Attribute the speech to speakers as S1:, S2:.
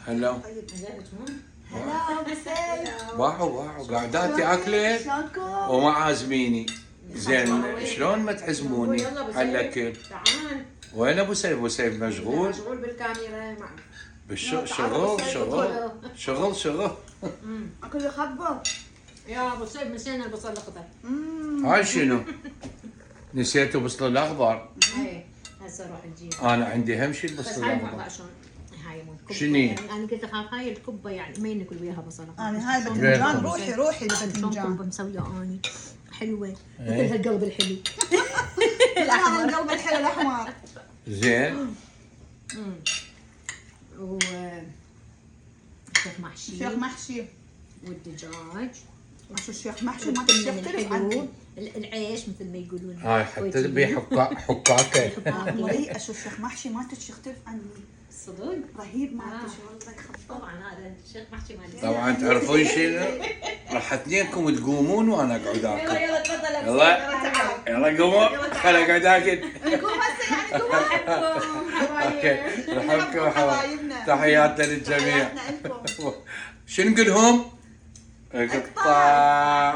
S1: هلا
S2: طيب هلا ابو سيف.
S1: واو قعداتي اكلت
S2: شلونكم؟
S1: وما عازميني. زين شلون ما تعزموني على الاكل؟
S3: تعال.
S1: وين ابو سيف؟ ابو سيف مشغول
S3: مشغول بالكاميرا.
S1: شغل.
S2: اكل يخبر.
S3: يا ابو سيف نسينا البصل الاخضر.
S1: هاي شنو؟ نسيتوا بصل الاخضر.
S3: اي هسه روح نجيب.
S1: انا عندي هم شيء
S3: بس
S1: البصل
S3: هاي
S1: الاخضر.
S3: ما شلون. هاي مو كبة.
S1: شني؟
S3: انا قلت لك هاي الكبه يعني ما ناكل وياها بصل اخضر.
S2: انا هاي
S1: غيركم.
S2: باذنجان روحي
S3: شلون
S2: بالباذنجان.
S3: كبه مسويه اني حلوه
S1: إيه.
S3: مثل هالقلب الحلو.
S2: الاحمر القلب الحلو الاحمر.
S1: زين
S3: و الشيخ محشي
S2: الشيخ محشي.
S3: والدجاج
S2: شو الشيخ محشي ما
S3: والتمن
S2: تختلف
S3: الحلو
S2: عني.
S3: العيش مثل ما يقولون.
S1: هاي حتى بحكاكه.
S2: مريئة شو الشيخ محشي ما تختلف عني.
S3: صدق؟
S2: رهيب ما والله يخبر.
S3: طبعا هذا الشيخ محشي مالي.
S1: طبعا تعرفون شنو؟ راح اثنينكم تقومون وانا اقعد اكل.
S3: يلا تفضل
S1: يلا قوموا انا قاعد اكل.
S2: نقوم هسه يعني نقوم.
S1: اوكي رحبكم
S2: حبايبنا.
S1: تحياتنا للجميع.
S2: حياتنا لكم.
S1: شنو نقول لهم؟ اقطع